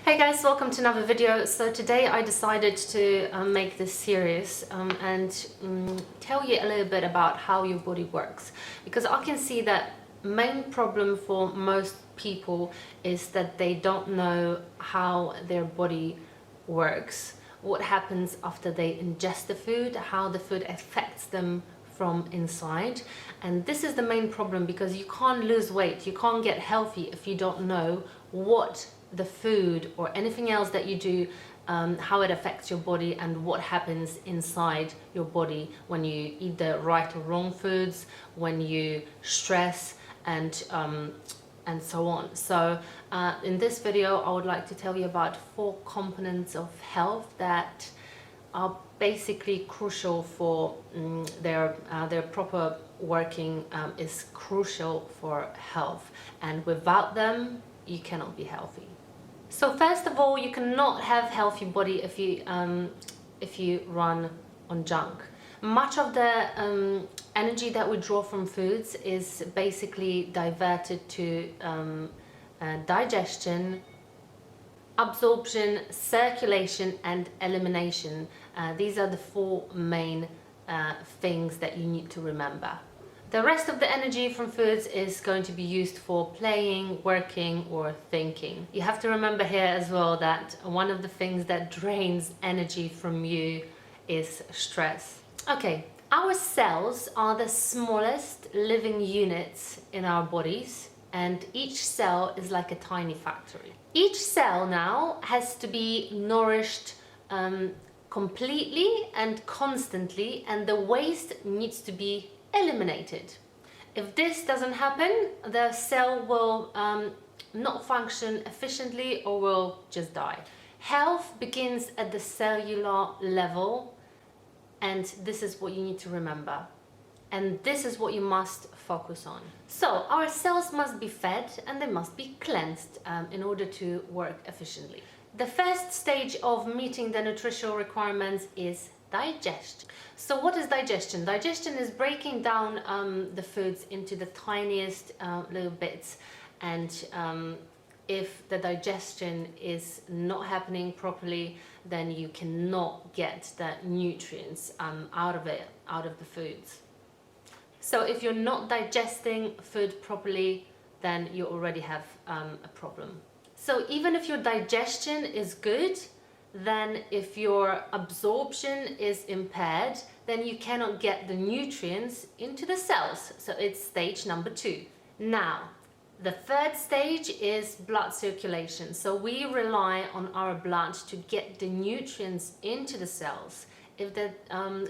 Hey guys, welcome to another video. So today I decided to make this series and tell you a little bit about how your body works, because I can see that main problem for most people is that they don't know how their body works, what happens after they ingest the food, how the food affects them from inside. And this is the main problem, because you can't lose weight, you can't get healthy if you don't know what the food or anything else that you do, how it affects your body and what happens inside your body when you eat the right or wrong foods, when you stress, and so on. So in this video I would like to tell you about 4 components of health that are basically crucial for their proper working, is crucial for health, and without them you cannot be healthy. So first of all, you cannot have healthy body if you run on junk. Much of the energy that we draw from foods is basically diverted to digestion, absorption, circulation and elimination. These are the 4 main things that you need to remember. The rest of the energy from foods is going to be used for playing, working or thinking. You have to remember here as well that one of the things that drains energy from you is stress. Okay, our cells are the smallest living units in our bodies, and each cell is like a tiny factory. Each cell now has to be nourished completely and constantly, and the waste needs to be eliminated. If this doesn't happen, the cell will not function efficiently or will just die. Health begins at the cellular level, and this is what you need to remember. And this is what you must focus on. So our cells must be fed and they must be cleansed in order to work efficiently. The first stage of meeting the nutritional requirements is digestion. So what is digestion? Digestion is breaking down the foods into the tiniest little bits, and if the digestion is not happening properly, then you cannot get the nutrients out of the foods. So if you're not digesting food properly, then you already have a problem. So even if your digestion is good, then if your absorption is impaired, then you cannot get the nutrients into the cells. So it's stage number 2. Now, the third stage is blood circulation. So we rely on our blood to get the nutrients into the cells. If the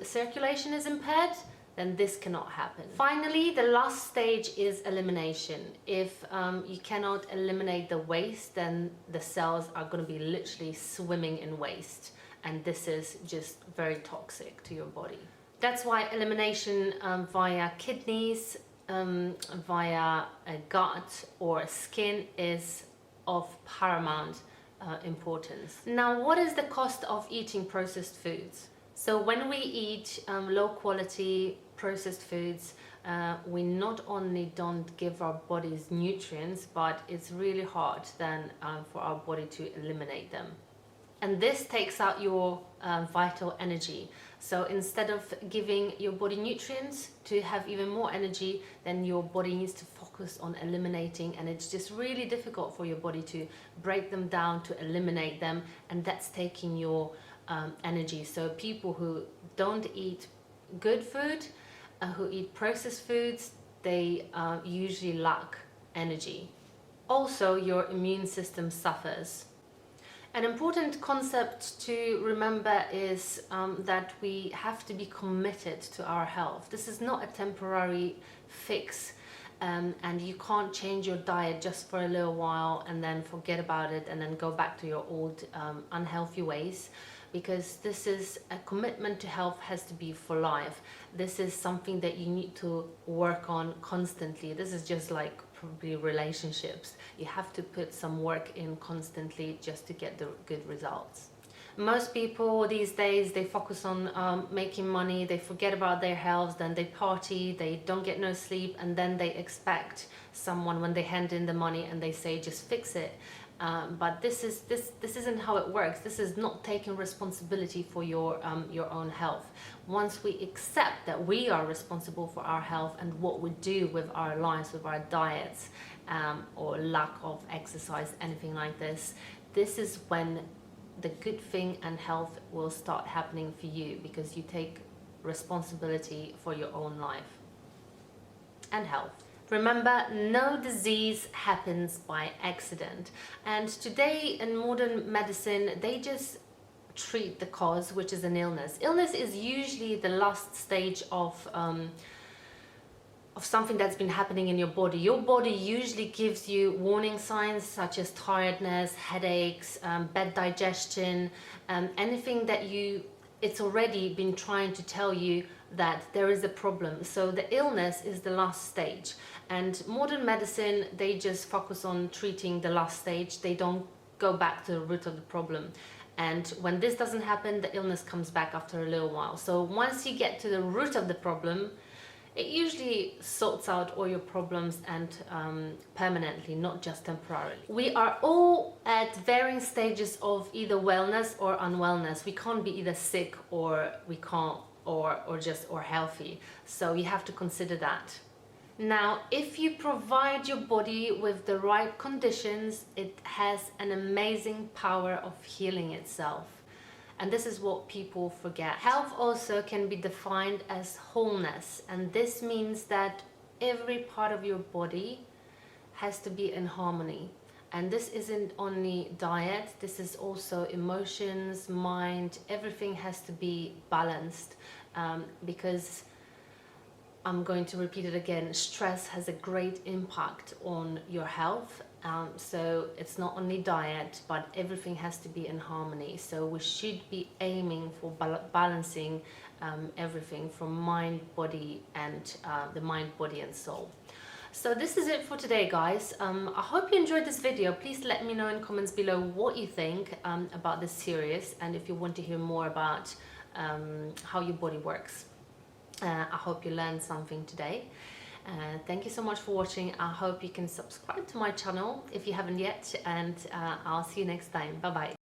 circulation is impaired, then this cannot happen. Finally, the last stage is elimination. If you cannot eliminate the waste, then the cells are going to be literally swimming in waste, and this is just very toxic to your body. That's why elimination via kidneys, via a gut or skin is of paramount importance. Now, what is the cost of eating processed foods? So when we eat low quality processed foods, we not only don't give our bodies nutrients, but it's really hard then for our body to eliminate them. And this takes out your vital energy. So instead of giving your body nutrients to have even more energy, then your body needs to focus on eliminating, and it's just really difficult for your body to break them down, to eliminate them, and that's taking your energy. So people who don't eat good food, who eat processed foods, they usually lack energy. Also, your immune system suffers. An important concept to remember is that we have to be committed to our health. This is not a temporary fix, and you can't change your diet just for a little while and then forget about it and then go back to your old unhealthy ways, because this is a commitment to health, has to be for life. This is something that you need to work on constantly. This is just like probably relationships. You have to put some work in constantly just to get the good results. Most people these days, they focus on making money, they forget about their health, then they party, they don't get no sleep, and then they expect someone, when they hand in the money and they say just fix it, But this isn't how it works. This is not taking responsibility for your own health. Once we accept that we are responsible for our health and what we do with our lives, with our diets, or lack of exercise, anything like this, this is when the good thing and health will start happening for you, because you take responsibility for your own life and health. Remember, no disease happens by accident. And today in modern medicine, they just treat the cause, which is an illness. Illness is usually the last stage of something that's been happening in your body. Your body usually gives you warning signs such as tiredness, headaches, bad digestion, anything that it's already been trying to tell you that there is a problem. So the illness is the last stage. And modern medicine, they just focus on treating the last stage. They don't go back to the root of the problem. And when this doesn't happen, the illness comes back after a little while. So once you get to the root of the problem, it usually sorts out all your problems, and permanently, not just temporarily. We are all at varying stages of either wellness or unwellness. We can't be either sick or healthy. So you have to consider that. Now, if you provide your body with the right conditions, it has an amazing power of healing itself. And this is what people forget. Health also can be defined as wholeness. And this means that every part of your body has to be in harmony. And this isn't only diet, this is also emotions, mind, everything has to be balanced. Because I'm going to repeat it again, stress has a great impact on your health. So it's not only diet, but everything has to be in harmony. So we should be aiming for balancing everything from mind, body, and the mind, body, and soul. So this is it for today, guys. I hope you enjoyed this video. Please let me know in comments below what you think about this series, and if you want to hear more about how your body works. I hope you learned something today. Thank you so much for watching. I hope you can subscribe to my channel if you haven't yet, and I'll see you next time. Bye bye.